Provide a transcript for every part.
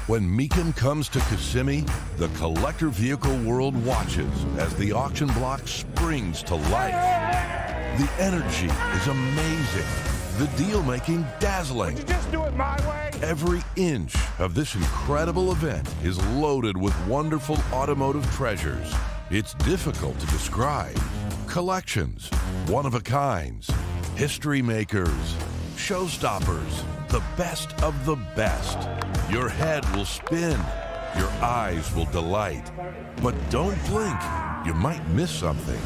When Mecum comes to Kissimmee, the collector vehicle world watches as the auction block springs to life. The energy is amazing. The deal-making dazzling. Would you just do it my way? Every inch of this incredible event is loaded with wonderful automotive treasures. It's difficult to describe. Collections, one-of-a-kinds, history makers, showstoppers, the best of the best. Your head will spin. Your eyes will delight. But don't blink. You might miss something.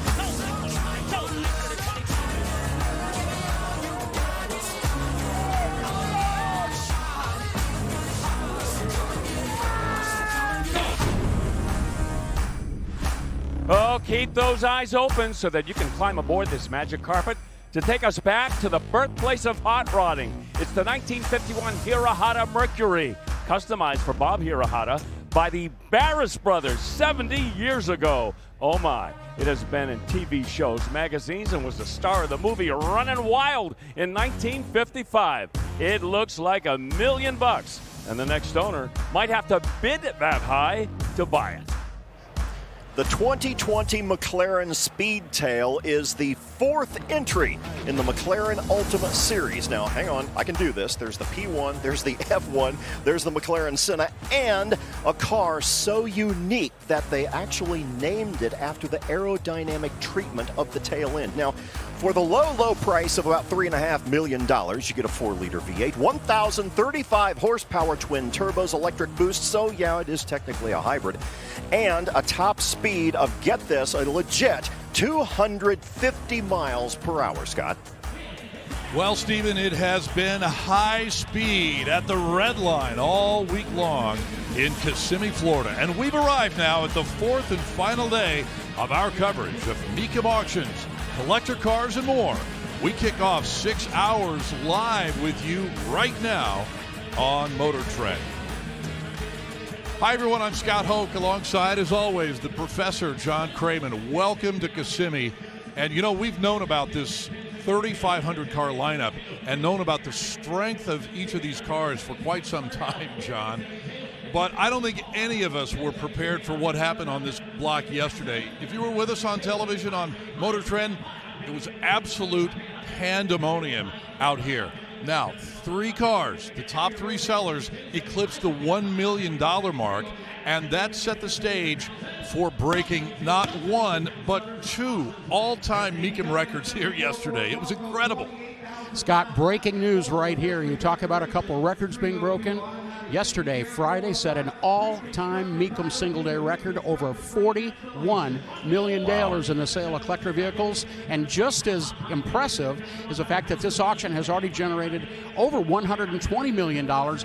Oh, keep those eyes open so that you can climb aboard this magic carpet to take us back to the birthplace of hot rodding. It's the 1951 Hirahata Mercury, customized for Bob Hirahata by the Barris brothers 70 years ago. Oh my, it has been in TV shows, magazines, and was the star of the movie Running Wild in 1955. It looks like $1 million, and the next owner might have to bid that high to buy it. The 2020 McLaren Speedtail is the fourth entry in the McLaren Ultimate Series. Now, hang on, I can do this. There's the P1, there's the F1, there's the McLaren Senna, and a car so unique that they actually named it after the aerodynamic treatment of the tail end. Now, for the low price of about $3.5 million, you get a 4-liter V8, 1,035 horsepower twin turbos, electric boost, so yeah, it is technically a hybrid, and a top speed of, get this, a legit 250 miles per hour, Scott. Well, Stephen, it has been high speed at the red line all week long in Kissimmee, Florida. And we've arrived now at the fourth and final day of our coverage of Mecum auctions, collector cars, and more. We kick off 6 hours live with you right now on MotorTrend. Hi, everyone. I'm Scott Hoke, alongside, as always, the Professor, John Kraman. Welcome to Kissimmee. And, you know, we've known about this 3,500 car lineup and known about the strength of each of these cars for quite some time, John. But I don't think any of us were prepared for what happened on this block yesterday. If you were with us on television on MotorTrend, it was absolute pandemonium out here. Now, 3 cars, the top 3 sellers, eclipsed the $1 million mark, and that set the stage for breaking not 1, but 2 all-time Mecum records here yesterday. It was incredible. Scott, breaking news right here. You talk about a couple of records being broken. Yesterday, Friday, set an all-time Mecum single-day record, over $41 million in the sale of collector vehicles. And just as impressive is the fact that this auction has already generated over $120 million,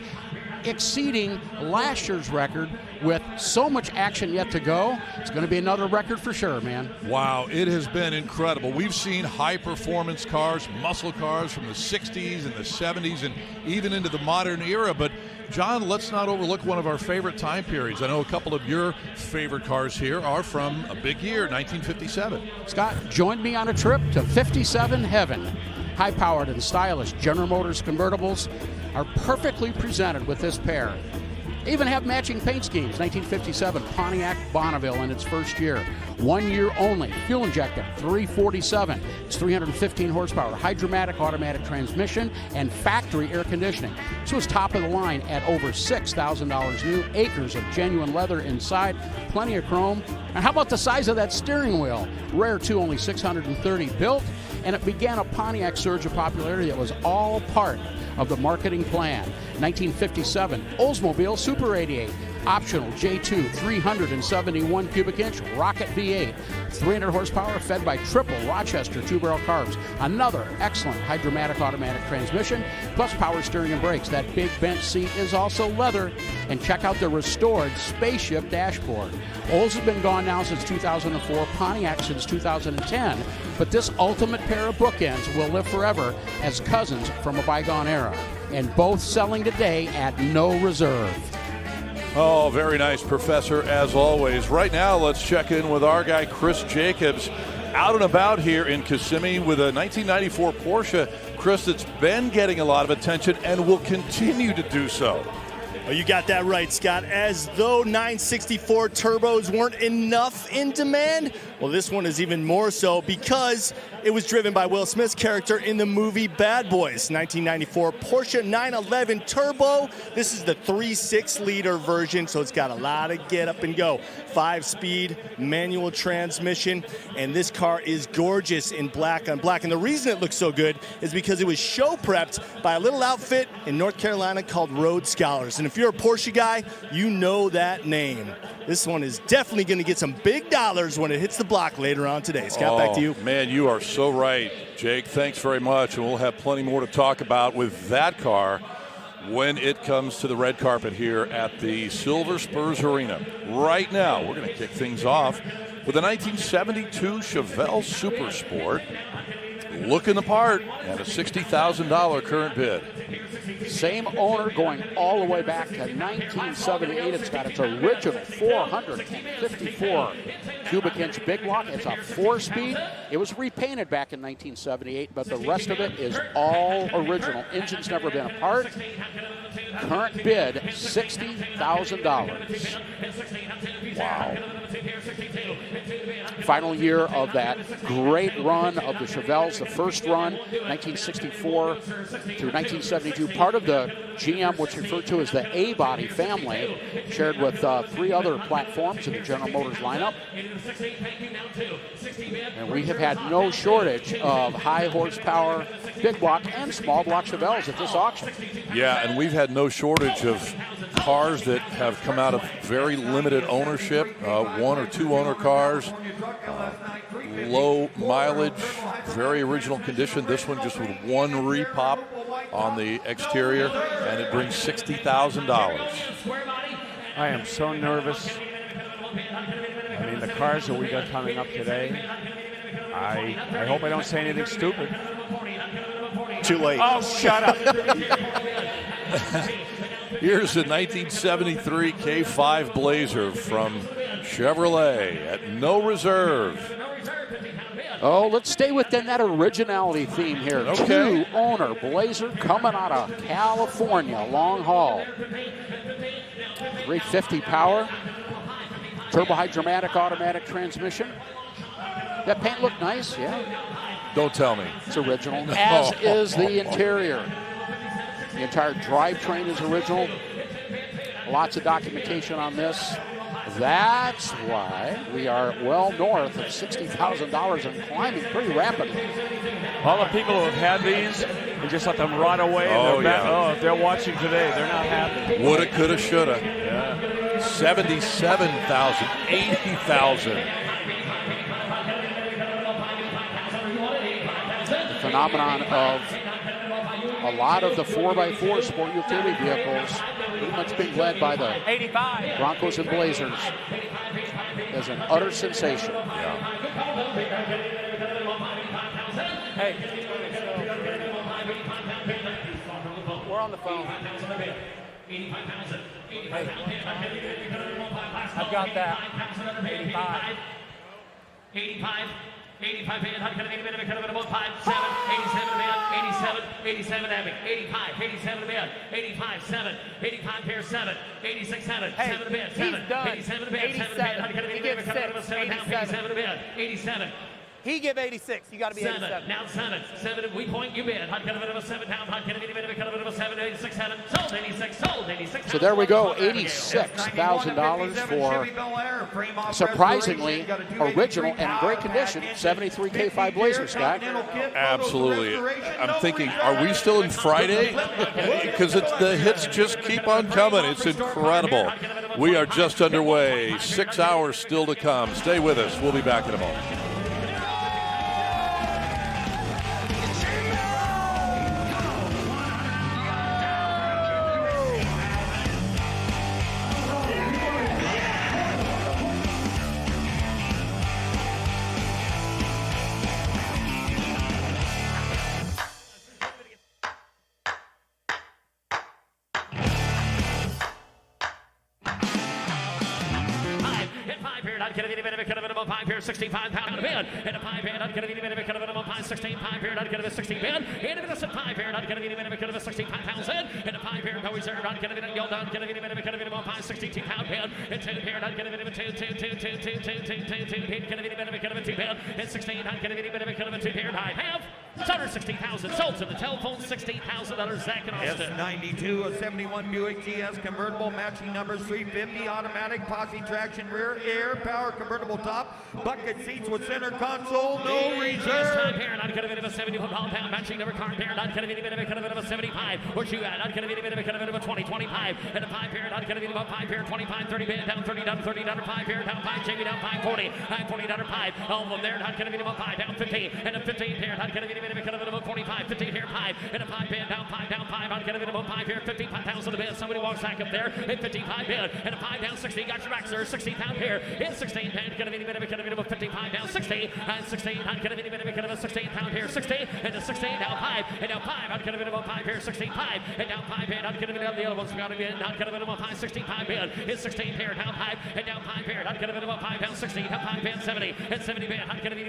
exceeding last year's record. With so much action yet to go, it's going to be another record for sure, man. Wow, it has been incredible. We've seen high-performance cars, muscle cars from the 60s and the 70s and even into the modern era. But, John, let's not overlook one of our favorite time periods. I know a couple of your favorite cars here are from a big year, 1957. Scott, join me on a trip to 57 heaven. High-powered and stylish General Motors convertibles are perfectly presented with this pair. They even have matching paint schemes. 1957 Pontiac Bonneville in its first year. 1 year only. Fuel injected, 347. It's 315 horsepower. Hydromatic automatic transmission and factory air conditioning. This was top of the line at over $6,000 new. Acres of genuine leather inside. Plenty of chrome. And how about the size of that steering wheel? Rare too, only 630 built. And it began a Pontiac surge of popularity that was all part of the marketing plan. 1957 Oldsmobile Super 88, optional J2 371 cubic inch rocket V8, 300 horsepower, fed by triple Rochester 2-barrel carbs. Another excellent hydromatic automatic transmission, plus power steering and brakes. That big bench seat is also leather. And check out the restored spaceship dashboard. Olds has been gone now since 2004, Pontiac since 2010, but this ultimate pair of bookends will live forever as cousins from a bygone era, and both selling today at no reserve. Oh, very nice, Professor, as always. Right now, let's check in with our guy, Chris Jacobs, out and about here in Kissimmee with a 1994 Porsche, Chris, that's been getting a lot of attention and will continue to do so. Oh, you got that right, Scott. As though 964 turbos weren't enough in demand, well, this one is even more so because it was driven by Will Smith's character in the movie Bad Boys. 1994 Porsche 911 Turbo. This is the 3.6-liter version, so it's got a lot of get up and go. 5-speed manual transmission, and this car is gorgeous in black on black. And the reason it looks so good is because it was show prepped by a little outfit in North Carolina called Road Scholars. And if you're a Porsche guy, you know that name. This one is definitely going to get some big dollars when it hits the block later on today. Scott, back to you. Man, you are so right, Jake. Thanks very much, and we'll have plenty more to talk about with that car when it comes to the red carpet here at the Silver Spurs Arena. Right now, we're going to kick things off with a 1972 Chevelle Super Sport, looking the part at a $60,000 current bid. Same owner going all the way back to 1978. It's got its original 454 cubic inch big block. It's a 4-speed. It was repainted back in 1978, but the rest of it is all original. Engine's never been apart. Current bid, $60,000. Wow. Final year of that great run of the Chevelles, the first run, 1964 through 1972. Part of the GM, which is referred to as the A-body family, shared with 3 other platforms in the General Motors lineup. And we have had no shortage of high horsepower, big block, and small block Chevelles at this auction. Yeah, and we've had no shortage of cars that have come out of very limited ownership, 1 or 2 owner cars, low mileage, very original condition. This one just with 1 repop on the exterior, and it brings $60,000. I am so nervous. I mean, the cars that we got coming up today, I hope I don't say anything stupid. Too late. Oh, shut up. Here's a 1973 K5 Blazer from Chevrolet at no reserve. Oh, let's stay within that originality theme here. Okay. 2-owner Blazer coming out of California, long haul. 350 power, turbo-hydromatic automatic transmission. That paint looked nice, yeah. Don't tell me. It's original, as is the interior. The entire drivetrain is original. Lots of documentation on this. That's why we are well north of $60,000 and climbing pretty rapidly. All the people who have had these and just let them rot away. If they're watching today, they're not happy. Woulda, coulda, shoulda. Yeah. 77,000, 80,000. The phenomenon of a lot of the 4x4 sport utility vehicles pretty much being led by the 85 Broncos and Blazers as an utter sensation. Yeah. Hey, we're on the phone. Hey, I've got that. 85. 85 man, 100 man, 5, 7, 87 man, 87 Epic, 85, 87 man, 85, 7, 85 pair 7, 86 7, 7 man, 7, 87 man, 7 man, 100 man, 87 man, 87. He give 86. You got to be 87. Now 7. We point you bid. Hot cut of a 7 pound. Hot cut of a 7, 86, 7. Sold 86. Sold 86. So there we go. $86,000 for surprisingly original and in great condition 73 K5 Blazer, Scott. Absolutely. I'm thinking, are we still in Friday? Because the hits just keep on coming. It's incredible. We are just underway. 6 hours still to come. Stay with us. We'll be back in a moment. I'd get a minimum cut of minimum 5 here, 65 pound bid. And a 5 here, I'd get a minimum cut of minimum 5, 16 5 here, I'd get a 16 bid. And a 5 here, I'd get a minimum cut of a 65 pounds in. And a 5 here, reserve. On Kennedy, go down. Kennedy, 62-pound pound. It's 2 pair. On Kennedy, 2. Kennedy, 2 pound. It's 16. On Kennedy, 2 pair. I have. It's under 60,000. Sold to the telephone. $16,000. Zach and Austin. S92, a 71 Buick GS convertible, matching numbers 350, automatic, posse traction, rear, air, power, convertible top, bucket seats with center console, no reserve. Time pair. On Kennedy, 71-pound matching number car pair. On Kennedy, 75. What's you at? On Kennedy, 20, 25. And a 5 pair. On Kennedy, 5 pair, 25, 30 bid, down 30, down 30, down 5 pair, down 5, Jamie down 5, 40, 40, down 5. All of them there. On Kennedy, 5, down 15, and a 15 pair. On Kennedy, 45, 15 here, 5, and a 5 bid, down 5. On Kennedy, 5 here, 55,000 a bid. Somebody walks back up there, and 55 bid, and a 5 down 60. Got your back, sir. 60,000 here. It's 16 pound. Kennedy, 55 down 60, and 16. On Kennedy, 16,000 here, 60, and a 16 down 5, and down 5. On Kennedy, 5 here, 65, and down 5 bid. On Kennedy, the other one's got to be in. On Kennedy, 5, 65 bid. It's 16 here, down 5, and down 5 here. On Kennedy, 5 down 60, down 5 bid, 70, and 70 bid. On Kennedy,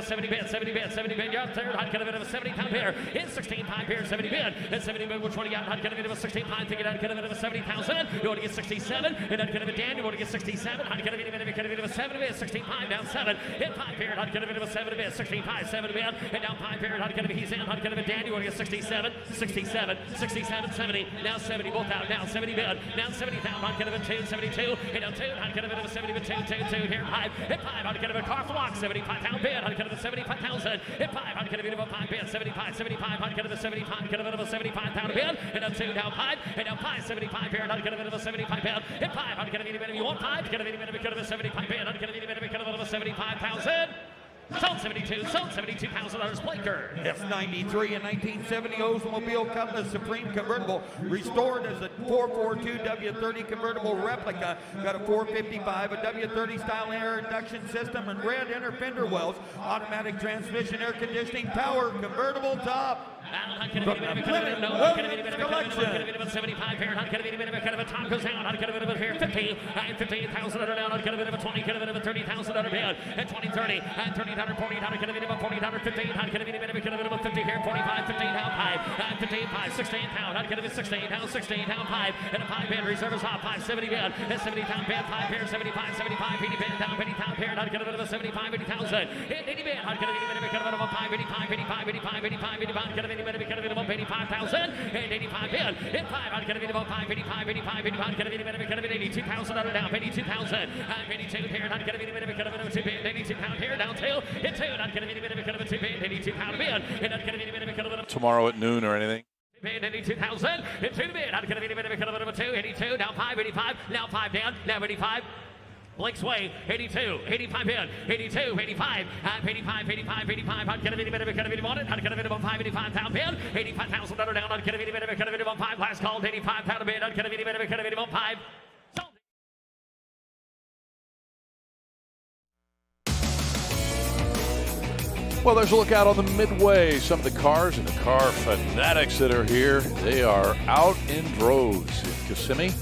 70 bid, 70 bid, 70 bid. You're third. On Kennedy, 70-pound pair. It's 16-pound pair, 70 bid, and 70 bid. Which one you got? On Kennedy, 16-pound. Think it on Kennedy, 70,000. You want to get 67, and on Kennedy, Dan, you want to get 67. On Kennedy, 7 bid, 16-pound down 7. Hit 5 pair. On Kennedy, 7 bid, 16-5, 7 bid, and down 5 pair. On Kennedy, he's in. On Kennedy, Dan, you want to get 67, 70. Now 70, both out. Now 70 bid. Now 70,000. On Kennedy, 72, and down 2. On Kennedy, 70 bid, 2 here 5. Hit 5. On Kennedy, car flock, 75-pound bid. On Kennedy, 75,000. Hit 5. On Kennedy, 5 bid, 75. On Kennedy, 75. Kennedy, 75-pound bid. And down 2, down 5. And down 5, 75 here. On Kennedy, 75 bid. Hit 5. On Kennedy, you want 5. Kennedy, 75 bid. On Kennedy, 75,000. Sold 72, sold $72,000 Blaker. S93, a 1970 Oldsmobile Cutlass Supreme convertible, restored as a 442 W30 convertible replica. Got a 455, a W30 style air induction system, and red inner fender wells, automatic transmission, air conditioning, power, convertible top. Collection. 75 pair. On Kennedy, top goes down. On Kennedy, 50, and 58,000 down. On Kennedy, 20, Kennedy, 30,000 bid, and 20, 30, and 30, 40, Kennedy, 40, 15. On Kennedy, 50 here, 45, 15 down 5, and 15, 5, 16 pound. On Kennedy, 16 down 5, and a 5 bid. Reserve is off 5, 70 bid, and 70-pound bid, 5 pair, 75, 80 bid, down 80-pound pair. On Kennedy, 75, 80,000, 80 bid. On Kennedy, 5, 85, Kennedy, 85,000, and 85 bid. Hit 5 on Kennedy, 5, 85, Kennedy, 82,000 down, 82,000, and 82 pair. On Kennedy, 2 bid, 82-pound here, down 2, hit 2 on Kennedy, 2 bid, 82-pound bid, and on Kennedy, Tomorrow at noon or anything? 82,000, and 2 bid on Kennedy, 2, 82, now 5, 85, now 5 down, now 85. Blake's way, 82, 85 in, 82, 85, 85, on Kennedy, want it, on Kennedy, 5, 85,000 bid, 85,000 down on Kennedy, 5, last called, 85-pound bid, on Kennedy, 5. Well, there's a look out on the midway. Some of the cars and the car fanatics that are here, they are out in droves in Kissimmee.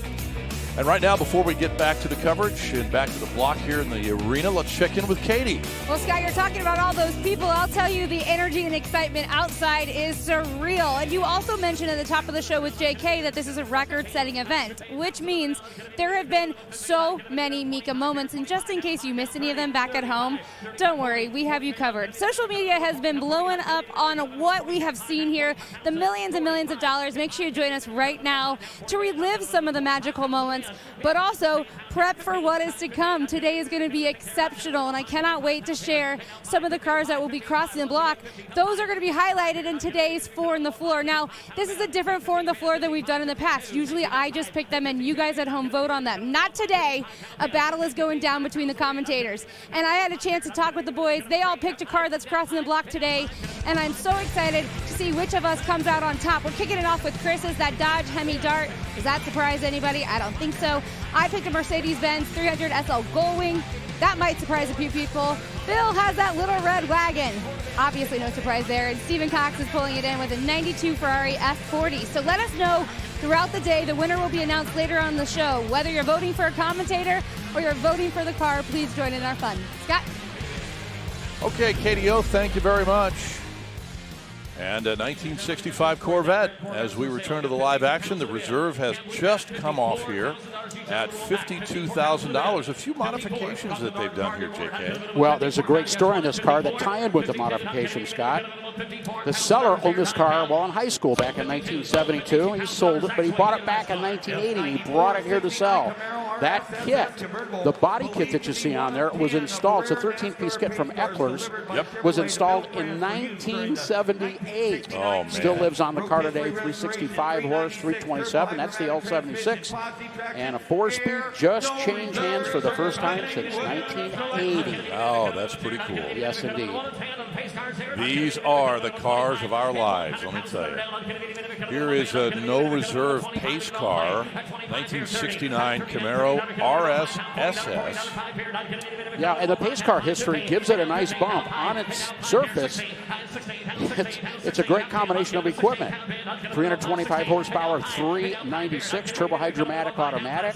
And right now, before we get back to the coverage and back to the block here in the arena, let's check in with Katie. Well, Scott, you're talking about all those people. I'll tell you, the energy and excitement outside is surreal. And you also mentioned at the top of the show with JK that this is a record-setting event, which means there have been so many Mecum moments. And just in case you missed any of them back at home, don't worry, we have you covered. Social media has been blowing up on what we have seen here, the millions and millions of dollars. Make sure you join us right now to relive some of the magical moments, but also prep for what is to come. Today is going to be exceptional, and I cannot wait to share some of the cars that will be crossing the block. Those are going to be highlighted in today's 4 on the Floor. Now, this is a different 4 on the Floor than we've done in the past. Usually I just pick them and you guys at home vote on them. Not today. A battle is going down between the commentators. And I had a chance to talk with the boys. They all picked a car that's crossing the block today, and I'm so excited to see which of us comes out on top. We're kicking it off with Chris's, that Dodge Hemi Dart. Does that surprise anybody? I don't think so. I picked a Mercedes-Benz 300 SL Gullwing. That might surprise a few people. Bill has that little red wagon. Obviously no surprise there. And Stephen Cox is pulling it in with a 92 Ferrari F40. So let us know throughout the day. The winner will be announced later on the show. Whether you're voting for a commentator or you're voting for the car, please join in our fun. Scott? Okay, KDO, thank you very much. And a 1965 Corvette. As we return to the live action, the reserve has just come off here at $52,000. A few modifications that they've done here, JK. Well, there's a great story on this car that tie in with the modifications, Scott. The seller owned this car while in high school back in 1972. He sold it, but he bought it back in 1980. He brought it here to sell. That kit, the body kit that you see on there, was installed. It's a 13-piece kit from Eckler's. Yep. Was installed in 1978. Oh, man. Still lives on the car today. 365 horse, 327. That's the L76. And a 4-speed just changed hands for the first time since 1980. Oh, that's pretty cool. Yes, indeed. These are the cars of our lives, let me tell you. Here is a no reserve pace car, 1969 Camaro RS SS. Yeah, and the pace car history gives it a nice bump. On its surface, it's a great combination of equipment. 325 horsepower, 396 turbo-hydromatic automatic.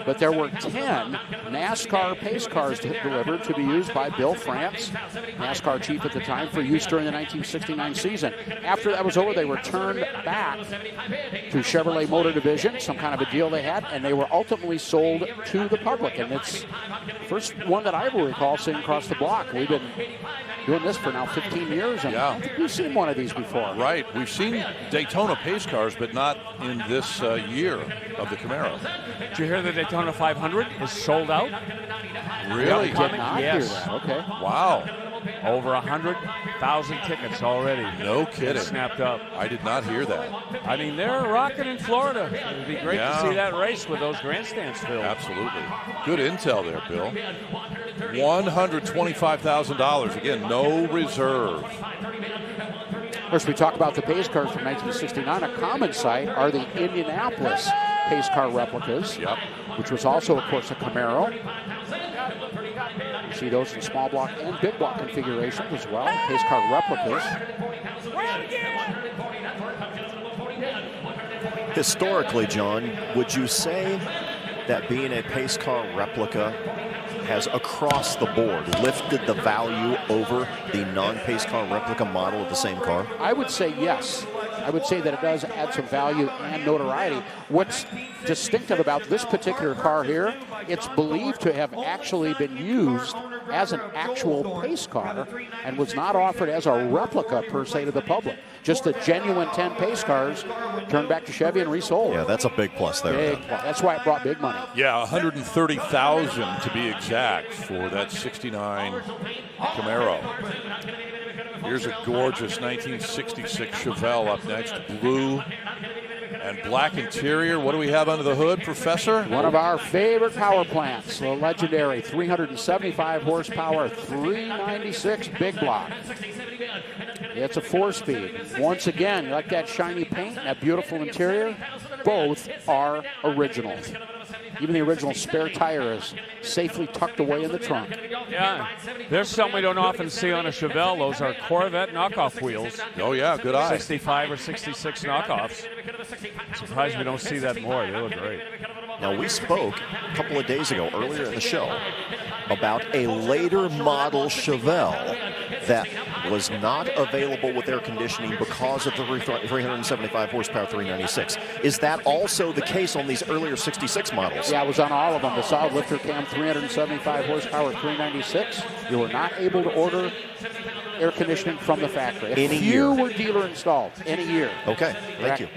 But there were 10 NASCAR pace cars delivered to be used by Bill France, NASCAR chief at the time, for use during the 1969 season. After that was over, they were turned back to Chevrolet Motor Division, some kind of a deal they had, and they were ultimately sold to the public. And it's the first one that I will recall seeing across the block. We've been doing this for now 15 years, and I don't think we've seen one of these before. Right. We've seen Daytona pace cars, but not in this year of the Camaro. Did you hear the Daytona 500 is sold out? Really? Did not hear that. Okay. Wow. Over 100,000 tickets already. No kidding. Snapped up. I did not hear that. I mean, they're rocking in Florida. It would be great to see that race with those grandstands filled. Absolutely. Good intel there, Bill. $125,000. Again, no reserve. Of course, we talk about the pace cars from 1969. A common sight are the Indianapolis pace car replicas, which was also, of course, a Camaro. You see those in small block and big block configurations as well, pace car replicas. Historically, John, would you say that being a pace car replica has across the board lifted the value over the non-pace car replica model of the same car? I would say yes. I would say that it does add some value and notoriety. What's distinctive about this particular car here, it's believed to have actually been used as an actual pace car and was not offered as a replica per se to the public. Just the genuine 10 pace cars turned back to Chevy and resold. Yeah, that's a big plus there. Big plus. That's why it brought big money. Yeah, $130,000 to be exact for that 69 Camaro. Here's a gorgeous 1966 Chevelle up next. Blue and black interior. What do we have under the hood, Professor? One of our favorite power plants, the legendary 375 horsepower, 396 big block. It's a 4-speed. Once again, you like that shiny paint, that beautiful interior? Both are originals. Even the original spare tire is safely tucked away in the trunk. Yeah, there's something we don't often see on a Chevelle. Those are Corvette knockoff wheels. Oh, yeah, good eye. 65 or 66 knockoffs. Surprised we don't see that more. They look great. Now, we spoke a couple of days ago, earlier in the show, about a later model Chevelle that was not available with air conditioning because of the 375 horsepower 396. Is that also the case on these earlier 66 models? Yeah, it was on all of them. The solid lifter cam 375 horsepower 396. You were not able to order air conditioning from the factory. A few were dealer installed in a year. Okay, thank you.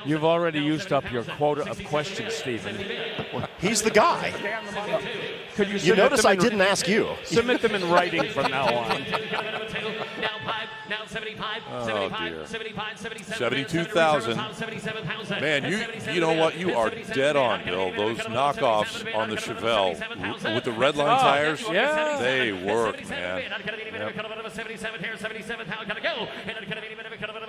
You've already used up your quota of questions, Stephen. He's the guy. Could you notice I didn't ask you. Submit them in writing from now on. Oh, dear. 72,000. Man, you know what? You are dead on, Bill. Those knockoffs on the Chevelle with the red line tires, yeah, they work, man. Yep. 77 pound, gotta go. And I'm gonna be a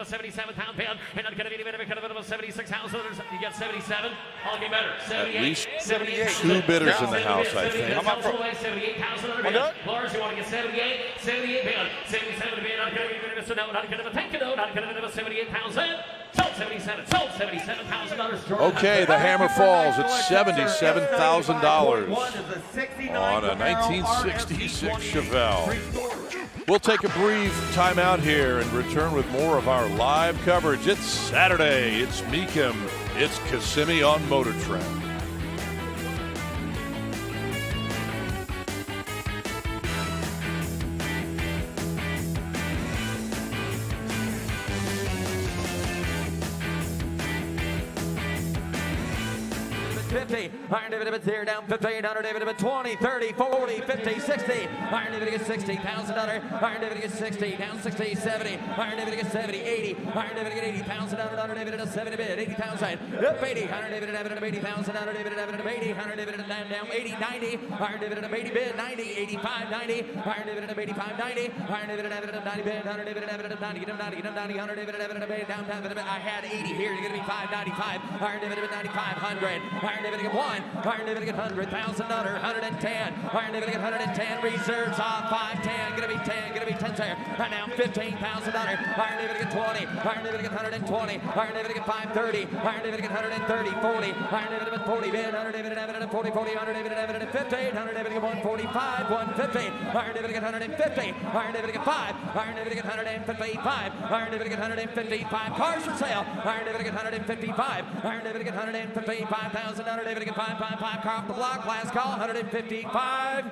77-pound pound. And I'm gonna be a 76,000. You get 77. I'll get better. 78. At least 78. Two bidders in the house, I think. I'm up for 78,000. Lars, you want to get 78? 78 pound. 77 pound. I'm gonna be so no, not gonna take a note. Not gonna be 78,000. Sold 77. Sold $77,000. Okay, the hammer falls at $77,000 on a 1966 Chevelle. We'll take a brief timeout here and return with more of our live coverage. It's Saturday. It's Mecum. It's Kissimmee on MotorTrend. Iron David here down 1,500, David 20, 30, 40, 50, 60. Iron David gets $60,000. Iron David gets 60, down 60, 70. Iron David gets 70, 80. Iron David gets $80,000. Iron David at 70 bid, 80,000. Up 80. Iron David at 80,000. Iron David at 80. Iron David at down 80, 90. Iron David at 80 bid, 90, 85, 90. Iron David at 85, 90. Iron David at 90 bid. Iron David at 90, get him 90, get him 90. Iron David at 80 down. I had 80 here. You're gonna be 595. Iron David at 9,500. Iron David at 1. Iron David get $100,000, 110. Iron David get 110. Reserves off 510. Gonna be 10. Gonna be 10 there. Right now $15,000. Iron David get 20. Iron David get 120. Iron David get 530. Iron David get 130. 40. Iron David at 40. Bid. Iron David at 40. 40. Iron David at 50. Iron David get 145. 150. Iron David get 150. Iron David get 5. Iron David get 155. Iron David get 155. Cars for sale. Iron David get 155. Iron David get 155,000. Iron David get 555. Car off the block. Last call. 155.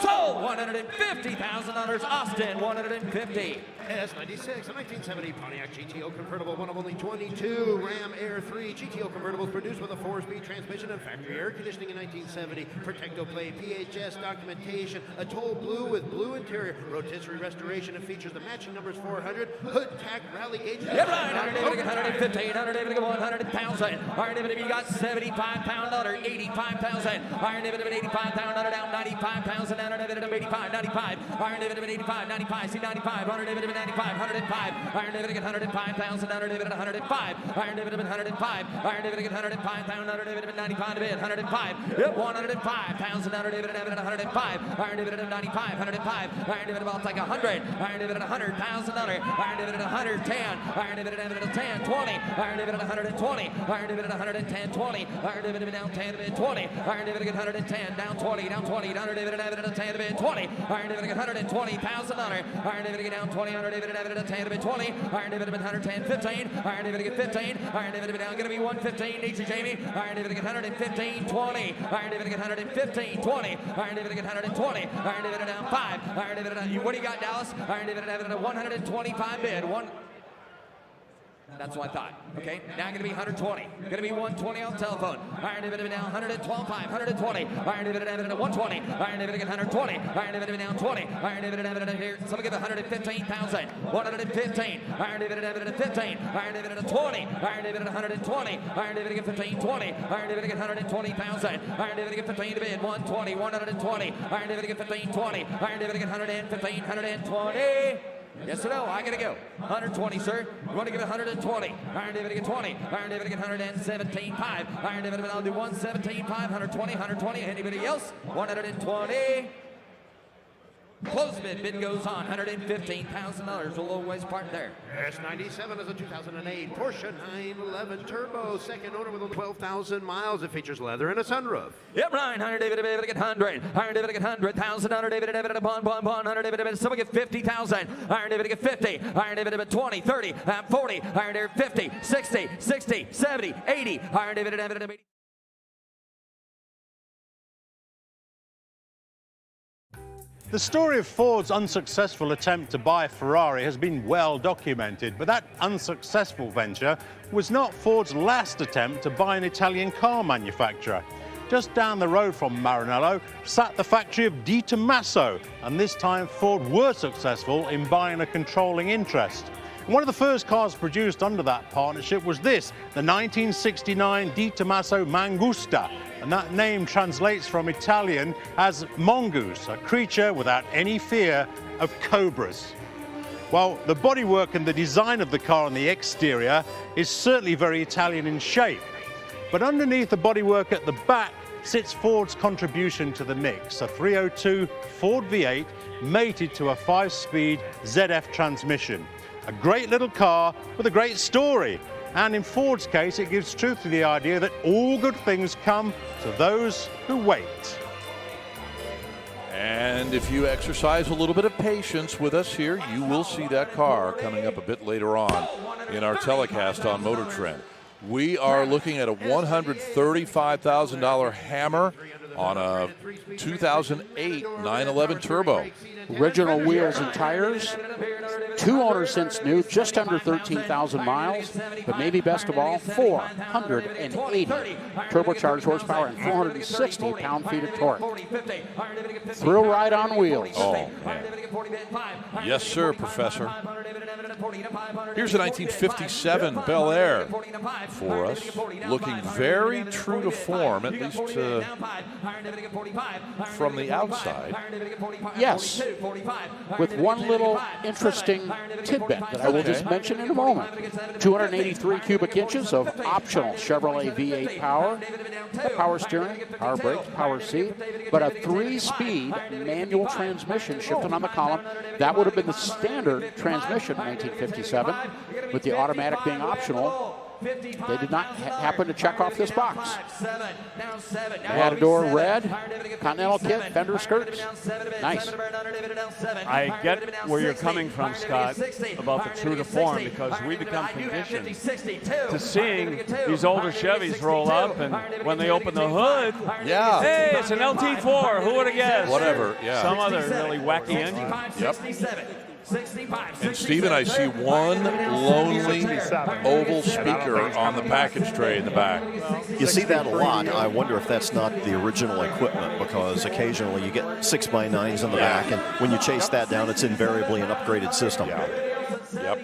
Sold. $150,000. Austin. 150. S96, a 1970 Pontiac GTO convertible, one of only 22 Ram Air 3 GTO convertibles produced with a 4-speed transmission and factory air conditioning in 1970. Protecto play, PHS documentation, a toll blue with blue interior, rotisserie restoration, and features the matching numbers 400, hood, tack, rally gauges. Yep, right. Iron David get 115. Iron David get 100,000. Iron David you got 75 pound under 85,000. Iron David at 85,000 under down 95,000. Iron David at 85, 95. Iron David at 85, 95. See 95. Iron David at 95, 105. Iron David get 105,000. Iron David at 105. Iron David at 105. Iron David get 105,000. Iron David at 95 to bid. 105. Yep, 105,000. Iron David at 105. Iron David at 95, 105. Iron David about like 100. Iron David at 100,000. Iron David at 110. Iron David at 10, 20. Iron David at 120. Iron David at 110, 20. Iron David at down 10 to bid 20. Iron David get 110, down 20, down 20. Iron David at 10 to bid 20. Iron David get 120,000. Iron David get down 20. Iron David at 10 to bid 20. Iron David at 110, 15. Iron David get 15. Iron David down going to be 115. Easy Jamie. Iron David get 115, 20. Iron David get 115, 20. Iron David get 120. Iron David down 5. Iron David down. What do you got, Dallas? Iron David at a 125 bid. That's what I thought. Okay, now going to be 120. Going to be 120 on telephone. Iron David down 112.5, 120. Iron David at 120. Iron David at 120. Iron David down 20. Iron David at here. Somebody give 115,000. 115. Iron David at 15. Iron David at 20. Iron David at 120. Iron David at 15, 20. Iron David at 120,000. Iron David at 15 to bid. 120, 120. Iron David at 15, 20. Iron David at 115, 120. Yes or no? I gotta go. 120, sir. You want to give it 120. Iron David get 20. Iron David get 117.5. Iron David, I'll do 117.5, 120, 120. Anybody else? 120. Close bid goes on. $115,000. A low ways part there. S97 is a 2008 Porsche 911 Turbo, second owner with 12,000 miles. It features leather and a sunroof. Yep, Ryan. Iron David get 100. Iron David get 100,000. Iron David at a bon. Iron David, someone get 50,000. Iron David get 50. Iron David at 20, 30, 40. Iron David 50, 60, 70, 80. Iron David at 80. The story of Ford's unsuccessful attempt to buy Ferrari has been well documented, but that unsuccessful venture was not Ford's last attempt to buy an Italian car manufacturer. Just down the road from Maranello sat the factory of Di Tommaso, and this time Ford were successful in buying a controlling interest. One of the first cars produced under that partnership was this, the 1969 Di Tommaso Mangusta, and that name translates from Italian as mongoose, a creature without any fear of cobras. Well, the bodywork and the design of the car on the exterior is certainly very Italian in shape, but underneath the bodywork at the back sits Ford's contribution to the mix, a 302 Ford V8 mated to a 5-speed ZF transmission. A great little car with a great story. And in Ford's case, it gives truth to the idea that all good things come to those who wait. And if you exercise a little bit of patience with us here, you will see that car coming up a bit later on in our telecast on MotorTrend. We are looking at a $135,000 Hammer on a 2008 911 Turbo. Original wheels and tires, 2 owners since new, just under 13,000 miles, but maybe best of all, 480 turbocharged horsepower and 460 pound-feet of torque. Thrill ride on wheels. Oh, man. Yes, sir, Professor. Here's a 1957 Bel Air for us, looking very true to form, at least from the outside. Yes, with one little interesting tidbit that I will just mention in a moment. 283 cubic inches of optional Chevrolet V8 power steering, power brakes, power seat, but a 3-speed manual transmission shifted on the column. That would have been the standard transmission in 1957, with the automatic being optional. They did not happen to check off this box. Matador red, Continental kit, fender skirts. Nice. I get where you're coming from, Scott, about the true to form, because we become conditioned to seeing these older Chevys roll up, and when they open the hood, hey, it's an LT4. Who would have guessed? Whatever, yeah. Some other really wacky engine. Yep. And Stephen, I see one lonely oval speaker on the package tray in the back. You see that a lot. I wonder if that's not the original equipment, because occasionally you get 6x9s in the back, and when you chase that down, it's invariably an upgraded system. Yep.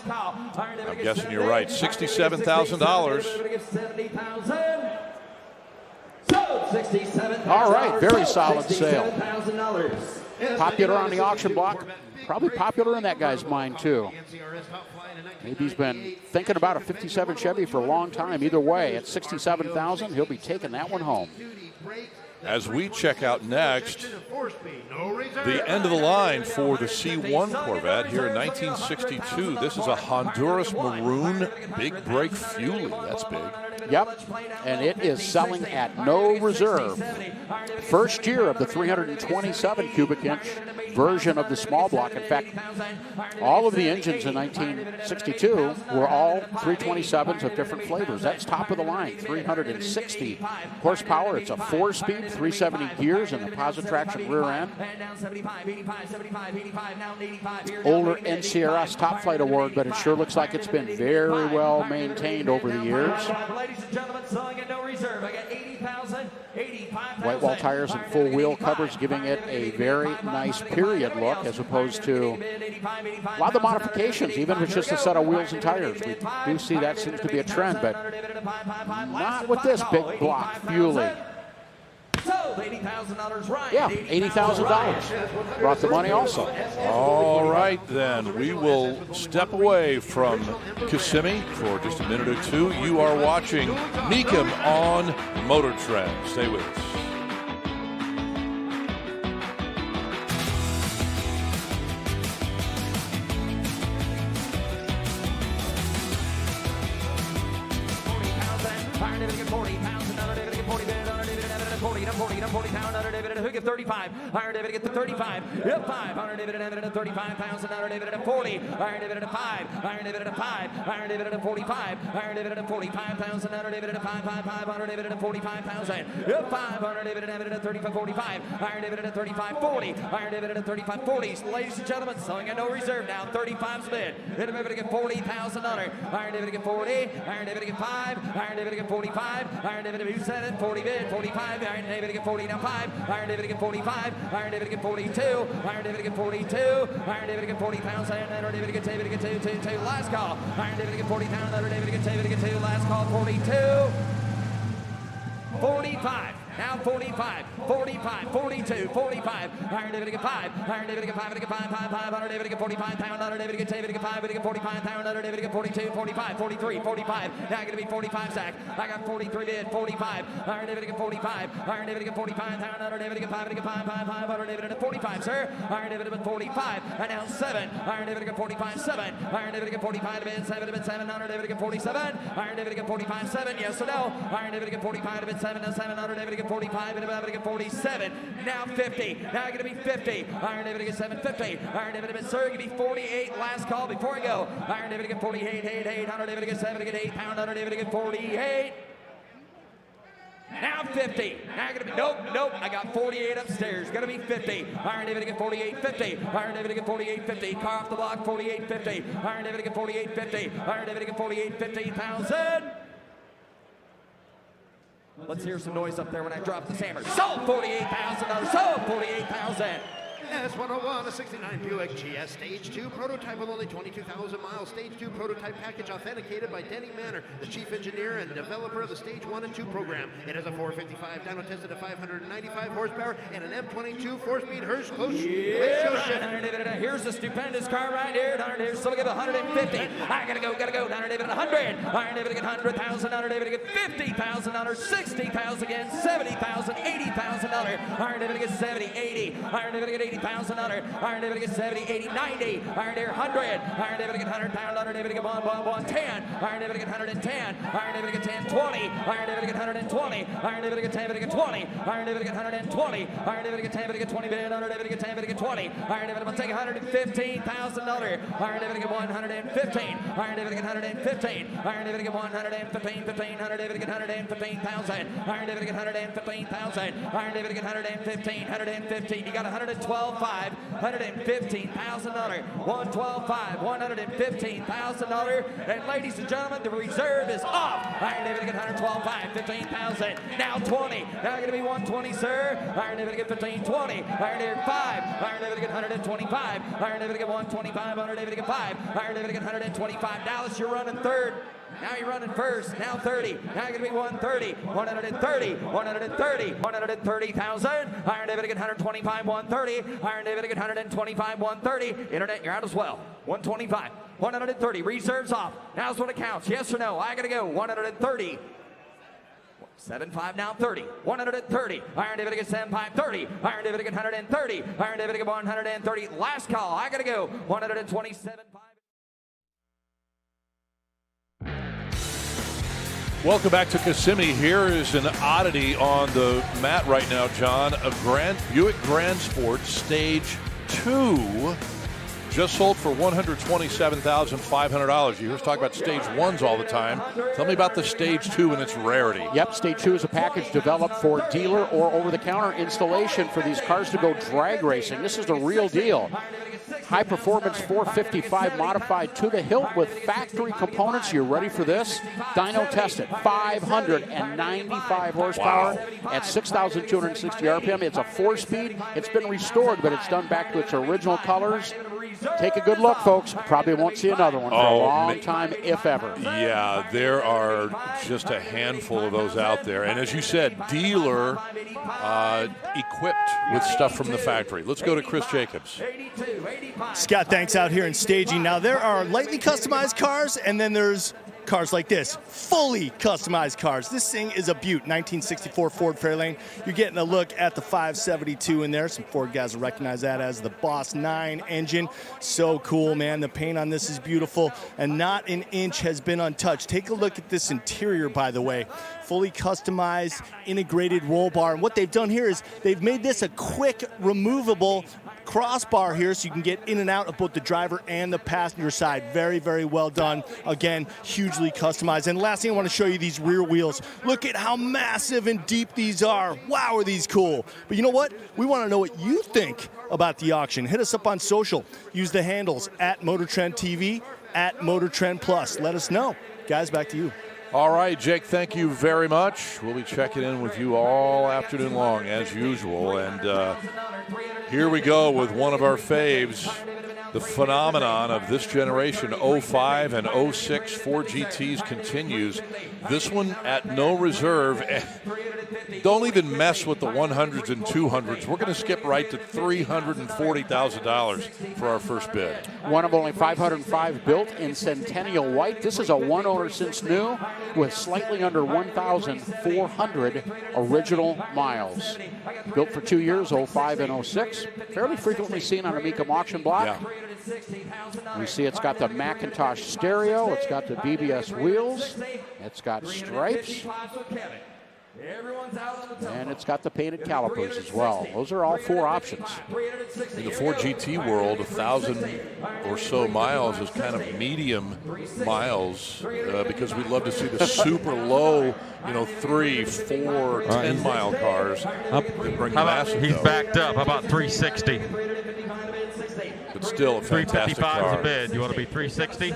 I'm guessing you're right. $67,000. All right, very solid sale. Popular on the auction block. Probably popular in that guy's mind, too. Maybe he's been thinking about a 57 Chevy for a long time. Either way, at $67,000, he'll be taking that one home. As we check out next, the end of the line for the C1 Corvette here in 1962. This is a Honduras maroon big brake Fuelie. That's big. Yep, and it is selling at no reserve. First year of the 327 cubic inch version of the small block. In fact, all of the engines in 1962 were all 327s of different flavors. That's top of the line, 360 horsepower. It's a 4-speed, 370 gears, and a positive traction rear end. Older NCRS Top Flight Award, but it sure looks like it's been very well maintained over the years. White wall tires and full wheel covers, giving it a very nice period look, as opposed to a lot of the modifications, even if it's just a set of wheels and tires. We do see that seems to be a trend, but not with this big block Fuelie. Yeah, $80,000. Brought the money also. All right, then. We will step away from Kissimmee for just a minute or two. You are watching Mecum on MotorTrend. Stay with us. Who get 35? Iron David get the 35. Yep, 5. Iron David at 35,000. Iron David at 40. Iron David at 5. Iron David at 5. Iron David at 45. Iron David at 45,000. Iron David at 5. Iron David at 45,000. Yep, 5. Iron David at 35, 45. Iron David at 35, 40. Iron David at 35, 40. Ladies and gentlemen, selling at no reserve now. 35's bid. Hit him over to get $40,000. Iron David to get 40. Iron David to get 5. Iron David to get 45. Iron David to get 7. 40 bid. 45. Iron David to get 40 now 5. Iron David to get 45. Iron David to get 42. Iron David to get 42. Iron David to get 40,000. Iron David to get David to get 2. Last call. Iron David to get 40,000. Iron David to get David to get 2. Last call. 42. 45. Now 45, 45, 42, 45. Iron David to get 5. Iron David to get 5. To get 5. Iron David to get 45. Iron David to get David to get 5. To get 45. Iron David to get 42, 45, 43, 45. Now going to be 45 sack. I got 43 bid, 45. Iron David to get 45. Iron David to get 45. Iron David to get 5. To get 5. Iron David to get 45, sir. Iron David to get 45. And now 7. Iron David to get 45, 7. Iron David to get 45 to bid 7 to bid 7. Iron David to get 47. Iron David to get 45, 7. Yes or no? Iron David to get 45 to bid 7 to 7. Iron David to get 45, and about to get 47. Now 50. Now going to be 50. Iron David to get 750. Iron David to get Sir, going to be 48. Last call before we go. Iron David to get 48. 8. Hunter David to get 7 to get 8. Pound Hunter David to get 48. Now 50. Now going to be, nope. I got 48 upstairs. Going to be 50. Iron David to get 48, 50. Iron David to get 48, 50. Car off the block, 48, 50. Iron David to get 48, 50. Iron David to get 48, 50,000. Let's hear some noise up there when I drop this hammer. Sold $48,000. Sold $48,000. S101, a 69 Buick GS Stage 2 prototype with only 22,000 miles. Stage 2 prototype package authenticated by Denny Manor, the chief engineer and developer of the Stage 1 and 2 program. It has a 455 dyno tested at 595 horsepower and an M22 4-speed Hirsch close ratio shift. Here's the stupendous car right here. So we get 150. I gotta go. Hunter David 100. Iron David to get 100,000. Hunter David to get 50,000. 60,000 again. 70,000. $80,000. Iron David to get 70. 80. Iron David to get 80,000. Iron David to get 70, 80, 90. Iron David 100. Iron David to get 100. Iron David to get 110. Iron David to get 110. Iron David to get 10, 20. Iron David to get 120. Iron David to get 10, to get 20. Iron David to get 120. Iron David to get 10, to get 20. Iron David to get 10, to get 20. Iron David to take $115,000. Iron David to get 115. Iron David to get 115. Iron David to get 115. 15. Iron David to get 115,000. Iron David to get 115,000. Iron David to get 115. 115. You got 112. $115,000, $112,500, $115,000, and ladies and gentlemen, the reserve is off. Iron David to get 112,500, 15,000. Now 20. Now going to be 120, sir. Iron David to get 15, 20. Iron David 5. Iron David to get 125. Iron David to get 125. Iron David to get 5. Iron David to get 125. Dallas, you're running third. Now you're running first. Now 30. Now you're going to be 130. 130. 130. 130,000. Iron David to get 125. 130. Iron David to get 125. 130. Internet, you're out as well. 125. 130. Reserves off. Now's when it counts. Yes or no? I got to go. 130. 75 now 30. 130. Iron David to get 75. 30. Iron David to get 130. Iron David to get 130. Last call. I got to go. 127. Welcome back to Kissimmee. Here is an oddity on the mat right now, John. A Buick Grand Sport Stage 2 just sold for $127,500. You hear us talk about Stage 1s all the time. Tell me about the Stage 2 and its rarity. Yep, Stage 2 is a package developed for dealer or over-the-counter installation for these cars to go drag racing. This is the real deal. High performance 455 modified to the hilt with factory components. You ready for this? Dyno tested, 595 horsepower at 6,260 RPM. It's a 4-speed. It's been restored, but it's done back to its original colors. Take a good look, folks. Probably won't see another one for a long time, if ever. Yeah, there are just a handful of those out there. And as you said, dealer equipped with stuff from the factory. Let's go to Chris Jacobs. Scott, thanks out here in staging. Now, there are lightly customized cars, and then there's cars like this, fully customized cars. This thing is a beaut, 1964 Ford Fairlane. You're getting a look at the 572 in there. Some Ford guys will recognize that as the Boss 9 engine. So cool, man. The paint on this is beautiful, and not an inch has been untouched. Take a look at this interior, by the way. Fully customized, integrated roll bar. And what they've done here is they've made this a quick, removable crossbar here so you can get in and out of both the driver and the passenger side. Very, very well done. Again, hugely customized. And last thing, I want to show you these rear wheels. Look at how massive and deep these are. Wow, are these cool. But you know what? We want to know what you think about the auction. Hit us up on social. Use the handles at MotorTrend TV, at MotorTrend Plus. Let us know. Guys, back to you. All right, Jake, thank you very much. We'll be checking in with you all afternoon long, as usual. And here we go with one of our faves, the phenomenon of this generation, 05 and 06 Ford GTs continues. This one at no reserve. Don't even mess with the 100s and 200s. We're going to skip right to $340,000 for our first bid. One of only 505 built in Centennial White. This is a one owner since new with slightly under 1,400 original miles. Built for 2 years, 05 and 06. Fairly frequently seen on a Mecum auction block. Yeah. We see it's got the Macintosh stereo. It's got the BBS wheels. It's got stripes. And it's got the painted calipers as well. Those are all 4 options. In the Ford GT world, 1,000 or so miles is kind of medium miles because we'd love to see the super low, 3, 4, 10-mile cars. He's backed up. How about 360? But still a fantastic 355 car. is a bid. You want to be 360?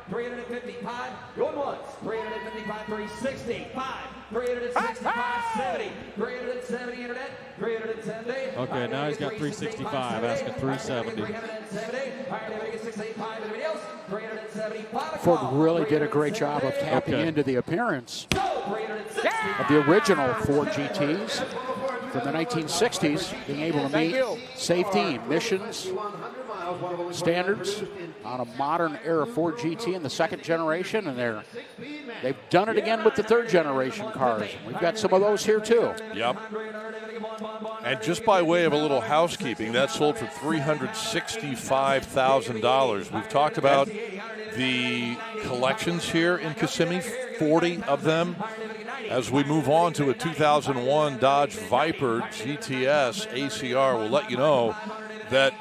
355, going once, 355, 365, 365, 70, 370 internet, 370. Okay, now he's got 365, asking 370. Ford really did a great job of tapping into the appearance of the original Ford GTs from the 1960s, being able to meet safety, emissions, standards on a modern era Ford GT in the 2nd generation, and they've done it again with the 3rd generation cars. We've got some of those here too. Yep. And just by way of a little housekeeping, that sold for $365,000. We've talked about the collections here in Kissimmee, 40 of them. As we move on to a 2001 Dodge Viper GTS ACR, we'll let you know that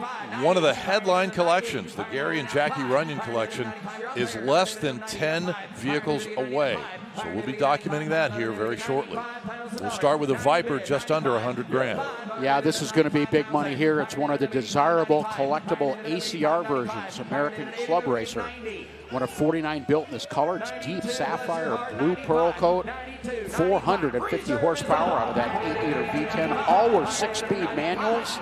one of the headline collections, the Gary and Jackie Runyon collection, is less than 10 vehicles away. So we'll be documenting that here very shortly. We'll start with a Viper just under 100 grand. Yeah, this is going to be big money here. It's one of the desirable collectible ACR versions, American Club Racer. One of 49 built in this color. It's deep sapphire, blue pearl coat, 450 horsepower out of that 8-liter V10. All were 6-speed manuals.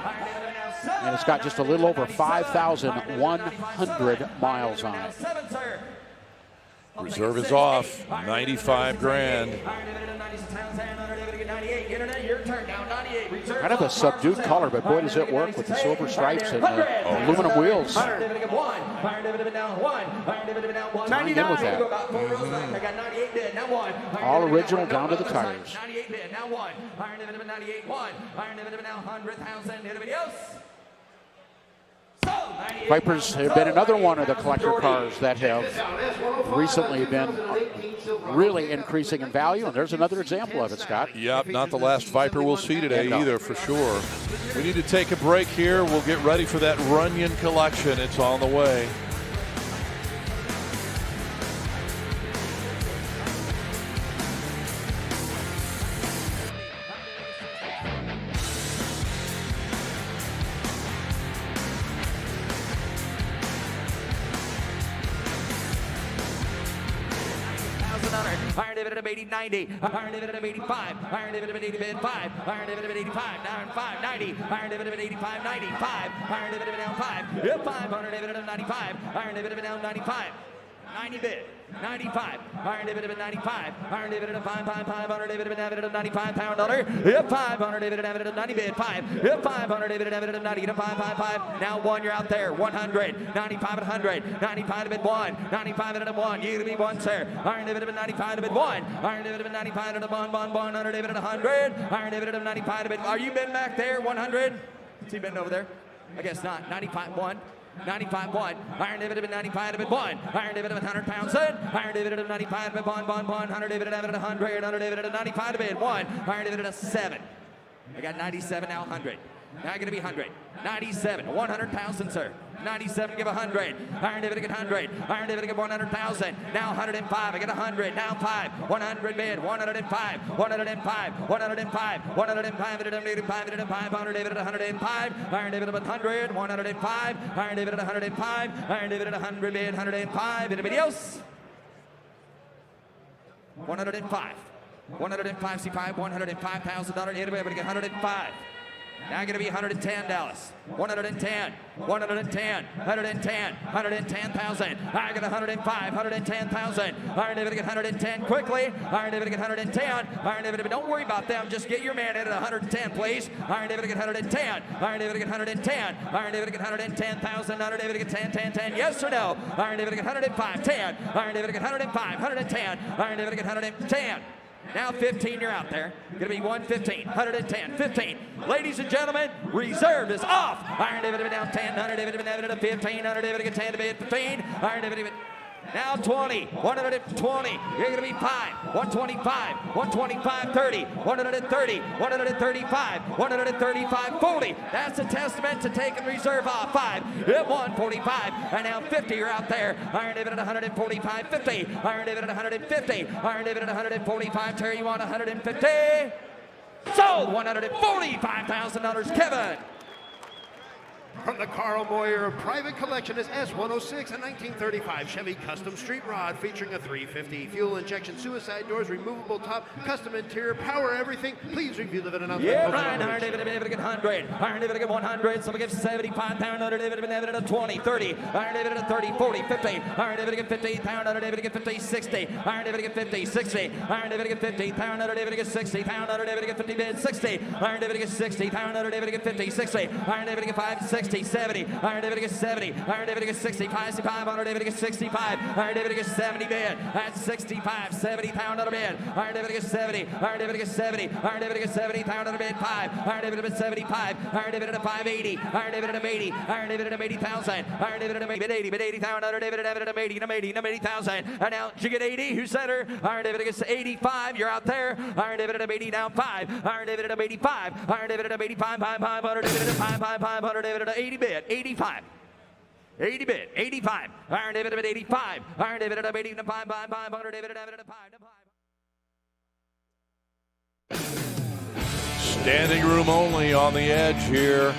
And it's got just a little over 5,100 miles on it. Reserve is off, 95 grand. Kind of a subdued color, but boy, does it work with the silver stripes and the aluminum wheels. Tying in with that. All original down to the tires. Vipers have been another one of the collector cars that have recently been really increasing in value, and there's another example of it, Scott. Yep, not the last Viper we'll see today either, for sure. We need to take a break here. We'll get ready for that Runyon collection. It's on the way. Iron dividend of 80, 90. Iron dividend of 85. Iron dividend of 80, 5. Iron dividend of 85, down 5, 90. Iron dividend of 85, 95. Iron dividend down 5. 500 dividend of 95. Iron dividend down 95. 90 bid. 95. Iron dividend of 95. Iron dividend of 5, 500 dividend of 95 pound dollar. 500 dividend of 90 bid. 5. 500 dividend of 90 to 5. Now 1, you're out there. 100. 95 at 100. 95 to bid 1. 95 at 1. You to be 1, sir. Iron dividend of 95 to bid 1. Iron dividend of 95 to 1. 100 dividend of 100. Iron dividend of 95 to bid. Are you bidding back there? 100. Is he bidding over there? I guess not. 95 1. 95 1. Iron dividend of 95 to bid 1. Iron dividend of 100 pounds in. Iron dividend of 95 to bid 1. 100 dividend of 100. 100 dividend of 95 to bid 1. Iron dividend of 7. I got 97 now 100. Now going to be 100. 97. 100,000, sir. 97, give 100. Iron dividend get 100. Iron dividend get 100,000. Now 105. I get 100. Now 5. 100 bid. 105. 105. 105. 105. 105. 100 dividend 105. Iron dividend 100. 105. Iron dividend 105. Iron dividend 100 bid. 105. Anybody else? 105. 105 C5. $105,000. Anybody get 105. Now going to be $110. 110. 110. 110. 110,000. I get 105. 110,000. Iron dividend get 110 quickly. Iron dividend get 110. Iron dividend, don't worry about them. Just get your man in at 110, please. Iron dividend get 110. Iron dividend get 110. Iron dividend get 110,000. Iron dividend get 10, 10, 10. Yes or no? Iron dividend get 105. 10. Iron dividend get 105. 110. Iron dividend get 110. Now 15, you're out there. Gonna be 115, 110, 15. Ladies and gentlemen, reserve is off. Iron dividend down 10, 100 dividend 15, 100 dividend 10 to bid 15. Iron dividend now 20, 120, you're going to be 5, 125, 125, 30, 130, 135, 135, 40. That's a testament to taking reserve off. 5, 145, and now 50, you're out there. Iron David at 145, 50, Iron David at 150, Iron David at 145, Terry, you want 150? Sold, $145,000, Kevin. From the Carl Moyer Private Collection is S106, a 1935 Chevy Custom Street Rod featuring a 350 fuel injection, suicide doors, removable top, custom interior, power everything. Please review the announcement. Yeah, Ryan, Iron David to get 100, Iron David to get 100, so we get 75, Iron David at a 20, 30, Iron David at a 30, 40, 50, Iron David to get 50, Iron David to get 50, 60, Iron David to get 50, 60, Iron David to get 50, Iron David to get 60, Iron David to get 50, bid 60, Iron David to get 60, Iron David to get 50, 60, Iron David to get 5, 60, 70, Iron David to get 70, Iron David to get 65, 65, Iron David to get 65, Iron David to get 70 bid, that's 65, 70, $1,000 bid, Iron David to get 70, Iron David to get 70, Iron David to get 70, $1,000 bid, 5, Iron David to get 75, Iron David at a 580, Iron David at a 80, Iron David at a 80,000, Iron David at a 80, bid 80,000, Iron David at a 80,000, and now you get 80, who's center, Iron David gets 85, you're out there, Iron David at a 80, now 5, Iron David at a 85, Iron David at a 85, 500, David at a 500, David at a 80 bid, 85. 80 bid, 85. Iron David at 85. Iron David at 85, 500, David at 5. Standing room only on the edge here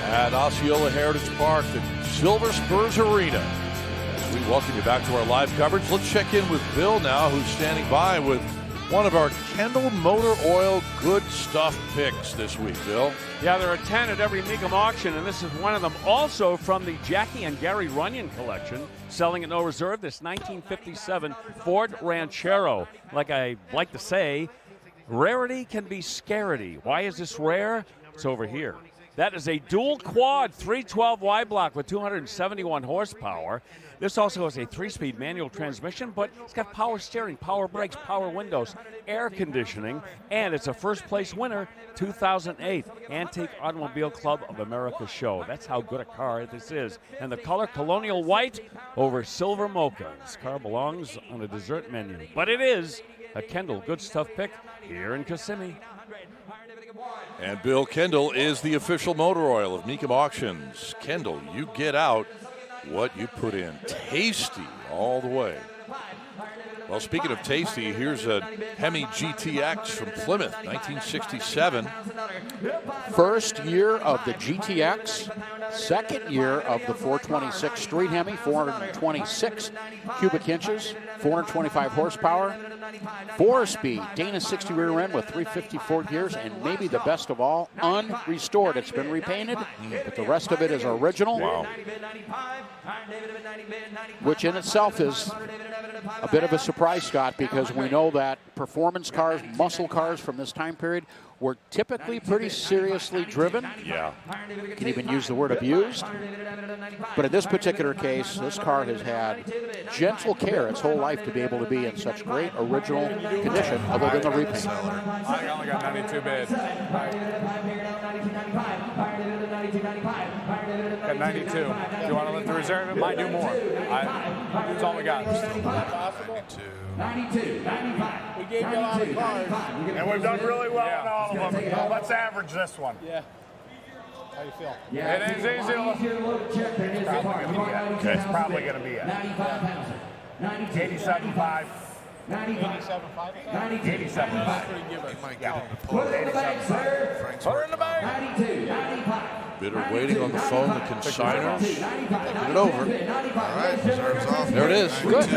at Osceola Heritage Park, the Silver Spurs Arena. As we welcome you back to our live coverage, let's check in with Bill now, who's standing by with one of our Kendall Motor Oil good stuff picks this week, Bill. Yeah, there are 10 at every Mecum auction, and this is one of them. Also from the Jackie and Gary Runyon collection, selling at no reserve, this 1957 Ford Ranchero. Like I like to say, rarity can be scarcity. Why is this rare? It's over here. That is a dual quad 312Y block with 271 horsepower. This also has a 3-speed manual transmission, but it's got power steering, power brakes, power windows, air conditioning, and it's a first-place winner, 2008 Antique Automobile Club of America show. That's how good a car this is. And the color, colonial white over silver mocha. This car belongs on a dessert menu, but it is a Kendall good stuff pick here in Kissimmee. And Bill Kendall is the official motor oil of Mecum Auctions. Kendall, you get out what you put in. Tasty all the way. Well, speaking of tasty, here's a Hemi GTX from Plymouth, 1967. First year of the GTX, second year of the 426 Street Hemi, 426 cubic inches, 425 horsepower, 4-speed Dana 60 rear end with 354 gears, and maybe the best of all, unrestored. It's been repainted, but the rest of it is original. Wow. Which in itself is a bit of a surprise, Scott, because we know that performance cars, muscle cars from this time period were typically pretty seriously driven. Yeah. You can even use the word abused. But in this particular case, this car has had gentle care its whole life to be able to be in such great original condition, other than the repaint. I only got 92 bids. Got 92. If you want to lift the reserve, it might do more. That's all we got. 92, 95. We gave you a lot of cars. And we've done really well on all of them. Let's average this one. Yeah. How do you feel? Yeah, it is easy to look. It's probably going to be at 87.5. 87.5. Put it in the bag, sir. Put it in the bag. 92, 95. Bidder waiting on the phone, the consigners. Taking it over. All right, reserves off. There it is. Good.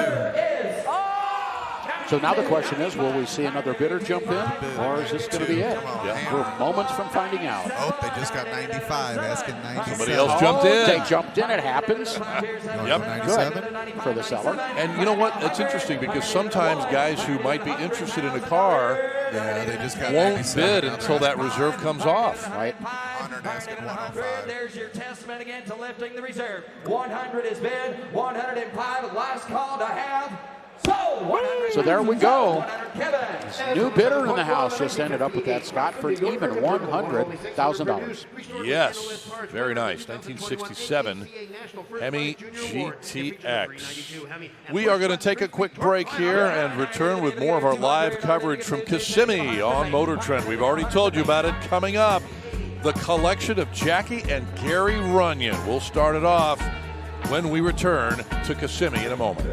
So now the question is, will we see another bidder jump in, or is this going to be it? Yeah. We're moments from finding out. Oh, they just got 95, asking 97. Somebody else jumped in. They jumped in. It happens. Yep. 97 for the seller. And you know what? It's interesting because sometimes guys who might be interested in a car they just got won't bid until that reserve comes off. Right. 100 asking 105. There's your testament again to lifting the reserve. 100 is bid. 105, last call to have. So there we go. New bidder in the house just ended up with that, Scott, for even $100,000. Yes, very nice. 1967 Hemi GTX. We are going to take a quick break here and return with more of our live coverage from Kissimmee on MotorTrend. We've already told you about it. Coming up, the collection of Jackie and Gary Runyon. We'll start it off when we return to Kissimmee in a moment.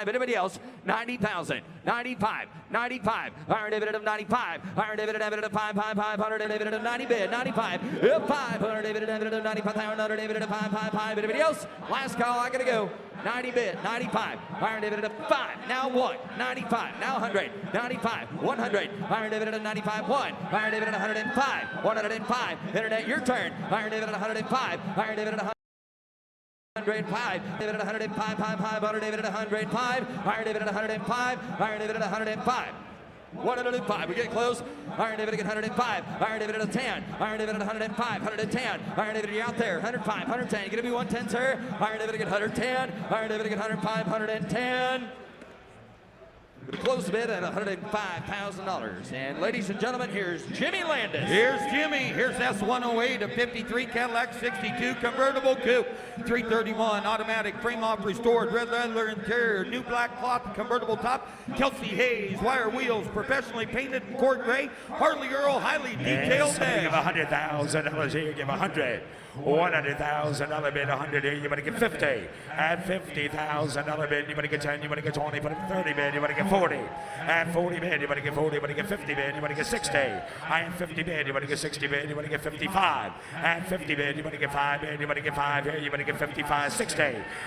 Anybody else? 90,000. 95. 95. Higher dividend of 95. Higher dividend of 500 dividend of 90 bid. 95. 500 dividend of 95. Higher dividend of 5. Anybody else? Last call. I gotta go. 90 bid. 95. Higher dividend of 5. Now 1. 95. Now 100. 95. 100. Higher dividend of 95. 1. Higher dividend of 105. 105. Internet, your turn. Higher dividend of 105. Higher dividend of 105, dividend 105, 500, dividend 105, higher dividend 105, higher dividend 105. 105, we get close. Higher dividend 105, higher dividend of 10, higher dividend 105, 110, higher dividend, you're out there, 105, 110, you gonna be 110, sir? Higher dividend 110, higher dividend 105, 110. Close bid at $105,000. And ladies and gentlemen, here's Jimmy Landis. Here's Jimmy. Here's S108, a 53 Cadillac 62 convertible coupe, 331 automatic, frame off restored, red leather interior, new black cloth convertible top, Kelsey Hayes, wire wheels, professionally painted in court gray, Harley Earl, highly detailed dash. Give $100,000 here, give 100. $100,000 bid, 100 here, you want to get 50. At $50,000 bid, you want to get 10, you want to get 20, put up 30 bid, you want to get 40. At 40 bid, you want to get 40, you want to get 50 bid, you want to get 60. I am 50 bid, you want to get 60 bid, you want to get 55. At 50 bid, you want to get 5 bid, you want to get 5 here, you want to get 55, 60.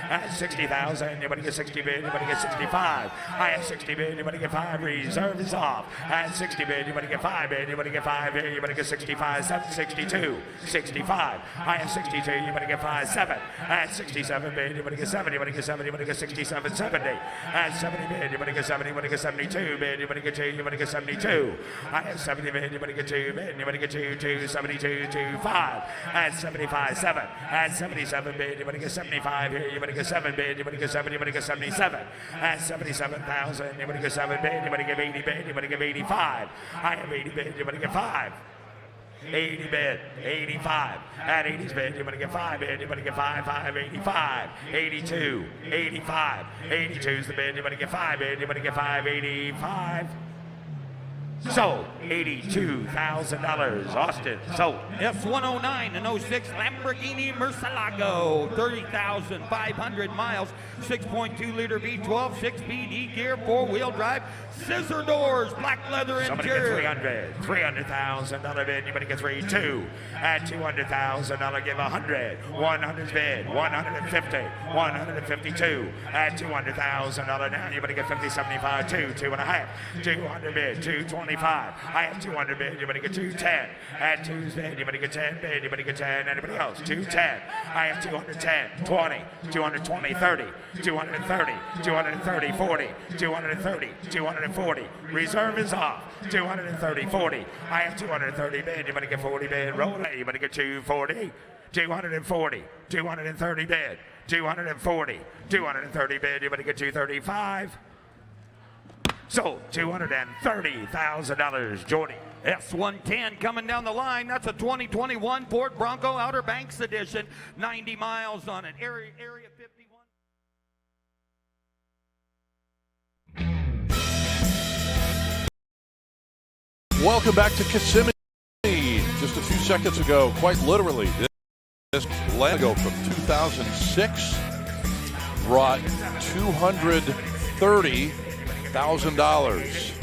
At 60,000, you want to get 60 bid, you want to get 65. I am 60 bid, you want to get 5, reserve is off. At 60 bid, you want to get 5 bid, you want to get 5 here, you want to get 65, 62, 65. I am 62, you want to get 5, 7. At 67 bid, you want to get 70, you want to get 70, you want to get 67, 70. At 70 bid, you want to get 70, you want to get 72 bid, you want to get 2, you want to get 72. I have 70 bid, you want to get 2 bid, you want to get 2, 72, 2, 5. At 75, 7. At 77 bid, you want to get 75 here, you want to get 7 bid, you want to get 7, you want to get 77. At 77,000, you want to get 7 bid, you want to give 80 bid, you want to give 85. I have 80 bid, you want to get 5. 80 bid, 85. At 80's bid, you want to get 5 bid, you want to get 5, 85. 82, 85. 82's the bid, you want to get 5 bid, you want to get 5, 85. Sold. $82,000. Austin. Sold. S109 and 06 Lamborghini Murcielago. 30,500 miles. 6.2 liter V12, 6-speed E-gear, 4-wheel drive, scissor doors, black leather interior. $300,000 bid. You better get 3, 2. At $200,000, give 100. 100's bid. 150. 152. At $200,000 now, you better get 50, 75, 2, 2.5. 200 bid. 225. I have 200 bid. You better get 210. At 2's bid, you better get 10 bid. You better get 10. Anybody else? 210. I have 210. 20. 220. 30. 230. 230. 40. 230. 240. Reserve is off. 230. 40. I have 230 bid. You better get 40 bid. Roll it. You better get 240. 240. 230 bid. 240. 230 bid. You better get 235. Sold. $230,000. Jordy. S110 coming down the line. That's a 2021 Ford Bronco Outer Banks edition. 90 miles on it. Area 51. Welcome back to Kissimmee. Just a few seconds ago, quite literally, this Lego from 2006 brought $230,000.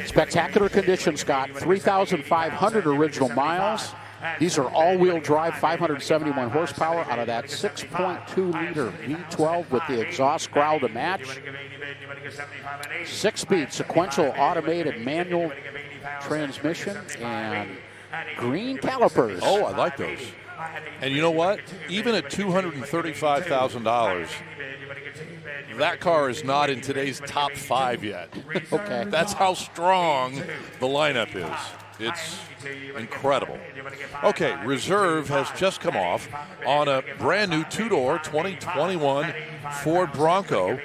Spectacular condition, Scott. 3,500 original miles. These are all-wheel drive, 571 horsepower out of that 6.2-liter V12 with the exhaust growl to match. 6-speed sequential automated manual transmission and green calipers. Oh, I like those. And you know what? Even at $235,000, that car is not in today's top 5 yet. Okay. That's how strong the lineup is. It's incredible. Okay, reserve has just come off on a brand new two-door 2021 Ford Bronco.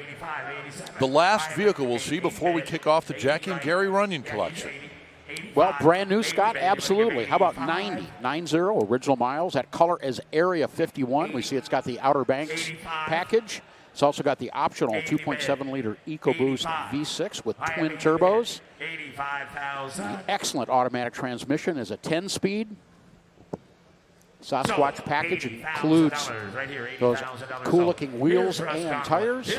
The last vehicle we'll see before we kick off the Jackie and Gary Runyon collection. Well, brand new, Scott, absolutely. How about 90 original miles? That color is Area 51. We see it's got the Outer Banks package. It's also got the optional 2.7-liter EcoBoost V6 with twin turbos. The excellent automatic transmission is a 10-speed. Sasquatch package includes those cool-looking wheels and tires.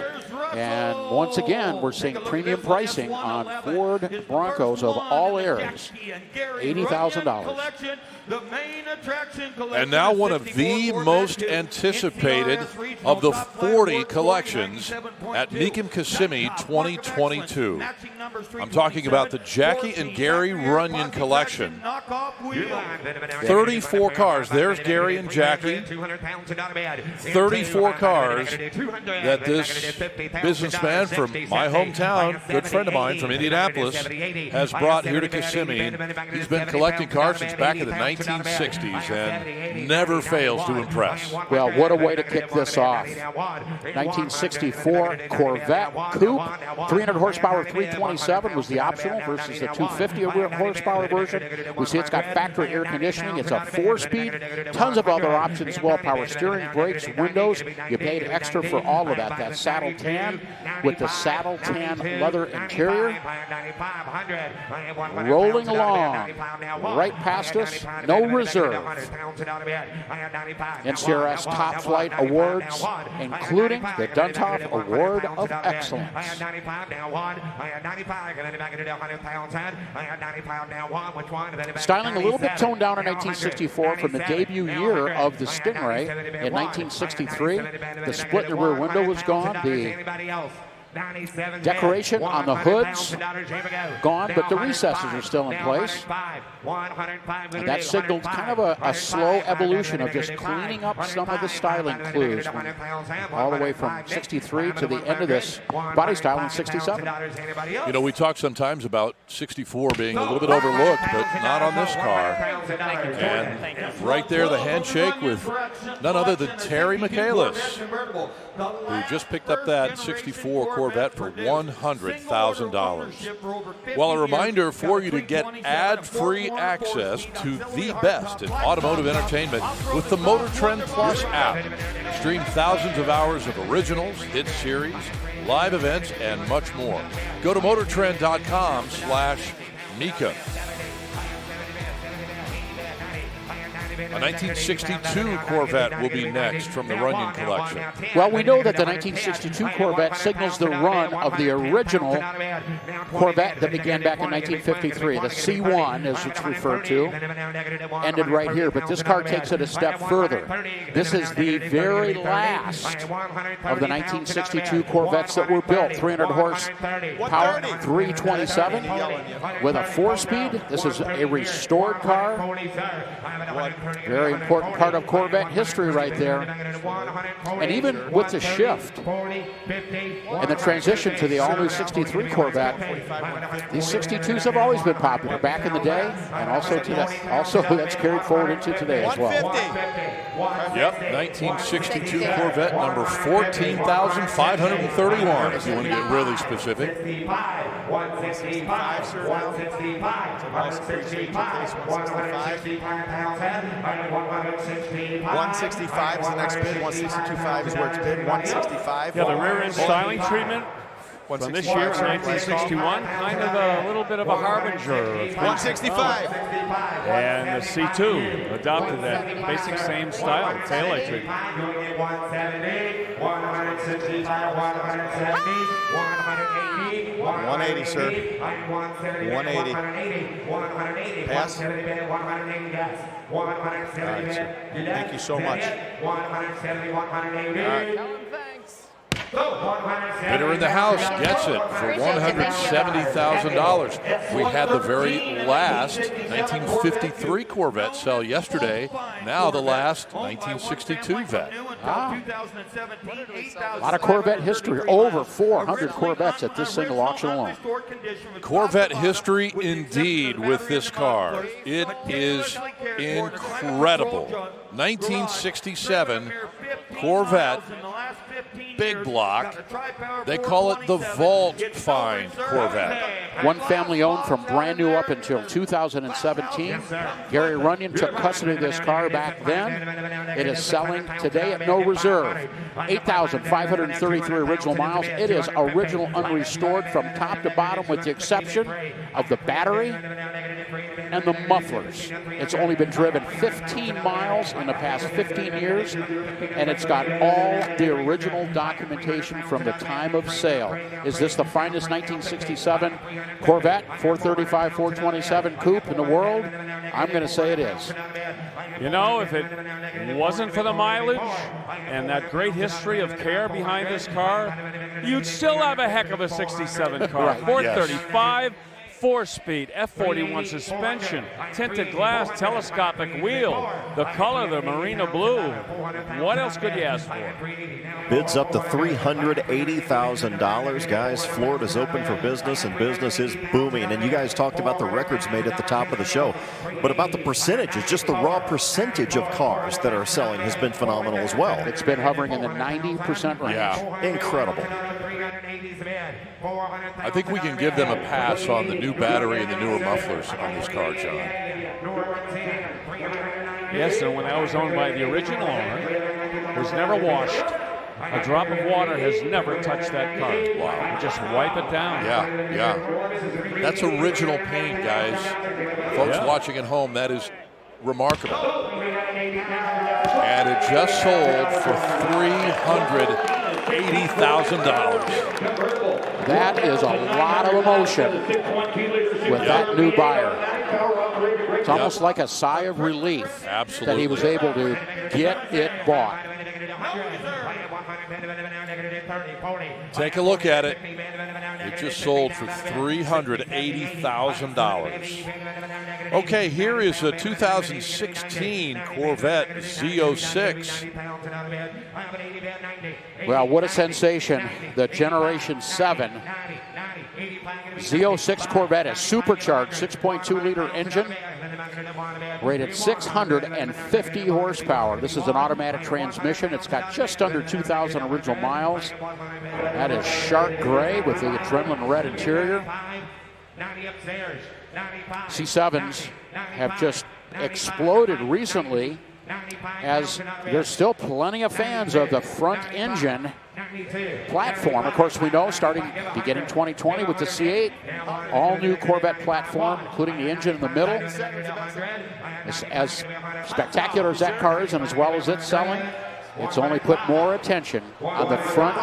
And once again, we're seeing premium pricing on Ford Broncos of all eras, $80,000. And now one of the most anticipated of the 40 collections at Mecum Kissimmee 2022. I'm talking about the Jackie and Gary Runyon collection. 34 cars. There's Gary and Jackie. 34 cars that this businessman from my hometown, good friend of mine from Indianapolis, has brought here to Kissimmee. He's been collecting cars since back in the 1960s and never fails to impress. Well, what a way to kick this off. 1964 Corvette Coupe, 300 horsepower 327 was the optional versus the 250 horsepower version. We see it's got factory air conditioning. It's a 4-speed. Tons of other options as well. Power steering, brakes, windows. You paid extra for all of that. That saddle tan with the saddle tan leather interior. Rolling along right past us. No reserve. NCRS Top Flight Awards, including the Duntov Award of Excellence. Styling a little bit toned down in 1964 from the debut year of the Stingray. In 1963, the split in the rear window was gone. The decoration on the hoods gone, but the recesses are still in place. And that signaled kind of a slow evolution of just cleaning up some of the styling clues, all the way from 63 to the end of this body style in 67. You know, we talk sometimes about 64 being a little bit overlooked, but not on this car. And right there, the handshake with none other than Terry Michaelis, who just picked up that 64 Corvette for $100,000. Well, a reminder for you to get ad-free access to the best in automotive entertainment with the MotorTrend Plus app. Stream thousands of hours of originals, hit series, live events, and much more. Go to MotorTrend.com/Mecum. A 1962 Corvette will be next from the Runyon collection. Well, we know that the 1962 Corvette signals the run of the original Corvette that began back in 1953. The C1, as it's referred to, ended right here, but this car takes it a step further. This is the very last of the 1962 Corvettes that were built. 300 horsepower, 327 with a 4-speed. This is a restored car. Very important part of Corvette history right there. And even with the shift and the transition to the all-new 63 Corvette, these 62s have always been popular back in the day, and also today. Also, that's carried forward into today as well. Yep, 1962 Corvette, number 14,531, if you want to get really specific. 165 is the next bid. 162.5 is where it's bid. 165. Yeah, the rear end styling treatment from this year, 1961, kind of a little bit of a harbinger. 165. And the C2 adopted that basic same style taillight treatment. 180, sir. 180. Pass. All right, sir. Thank you so much. All right. Bidder in the house gets it for $170,000. We had the very last 1953 Corvette sell yesterday. Now the last 1962 Vet. A lot of Corvette history. Over 400 Corvettes at this single auction alone. Corvette history indeed with this car. It is incredible. 1967 Corvette, big block. They call it the Vault Find Corvette. One family owned from brand new up until 2017. Gary Runyon took custody of this car back then. It is selling today at no reserve. 8,533 original miles. It is original unrestored from top to bottom with the exception of the battery and the mufflers. It's only been driven 15 miles in the past 15 years, and it's got all the original documentation from the time of sale. Is this the finest 1967 Corvette 435, 427 coupe in the world? I'm going to say it is. You know, if it wasn't for the mileage and that great history of care behind this car, you'd still have a heck of a 67 car. Right. 435. 4-speed, F41 suspension, tinted glass, telescopic wheel, the color, the marina blue. What else could you ask for? Bids up to $380,000. Guys, Florida's open for business, and business is booming. And you guys talked about the records made at the top of the show. But about the percentages, just the raw percentage of cars that are selling has been phenomenal as well. It's been hovering in the 90% range. Yeah, incredible. I think we can give them a pass on the new battery and the newer mufflers on this car, John. Yes, and when that was owned by the original owner, it was never washed. A drop of water has never touched that car. Wow. You just wipe it down. Yeah. That's original paint, guys. Folks watching at home, that is remarkable. And it just sold for $380,000. That is a lot of emotion with that new buyer. It's almost like a sigh of relief that he was able to get it bought. Take a look at it. It just sold for $380,000. Okay, here is a 2016 Corvette Z06. Well, what a sensation. The Generation 7 Z06 Corvette is supercharged 6.2-liter engine, rated 650 horsepower. This is an automatic transmission. It's got just under 2,000 original miles. That is shark gray with the adrenaline red interior. C7s have just exploded recently, as there's still plenty of fans of the front engine platform. Of course, we know beginning 2020 with the C8, all new Corvette platform, including the engine in the middle. As spectacular as that car is, and as well as it's selling, it's only put more attention on the front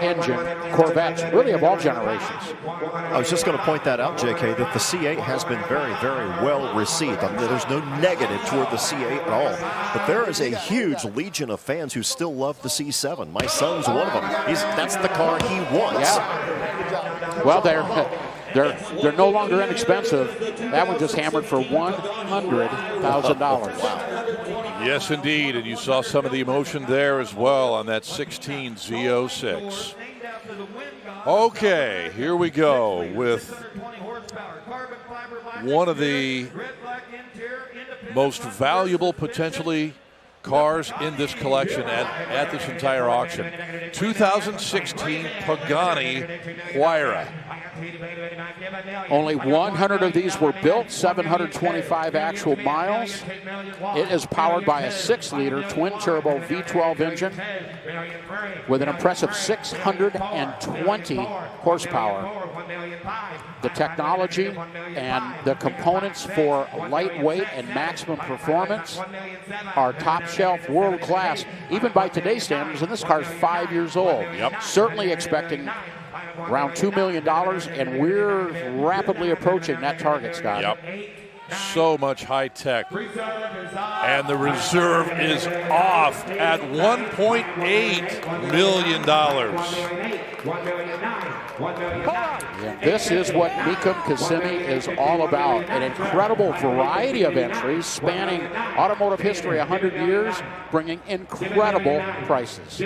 engine Corvettes, really of all generations. I was just going to point that out, JK, that the C8 has been very, very well received. I mean, there's no negative toward the C8 at all. But there is a huge legion of fans who still love the C7. My son's one of them. That's the car he wants. Yeah. Well, they're no longer inexpensive. That one just hammered for $100,000. Yes, indeed, and you saw some of the emotion there as well on that 16 Z06. Okay, here we go with one of the most valuable, potentially, cars in this collection at this entire auction. 2016 Pagani Huayra. Only 100 of these were built, 725 actual miles. It is powered by a 6-liter twin-turbo V12 engine with an impressive 620 horsepower. The technology and the components for lightweight and maximum performance are top-shelf, world-class, even by today's standards, and this car is 5 years old. Yep. Certainly expecting around $2 million, and we're rapidly approaching that target, Scott. Yep. So much high tech. And the reserve is off at $1.8 million. And this is what Mecum Kissimmee is all about. An incredible variety of entries spanning automotive history 100 years, bringing incredible prices.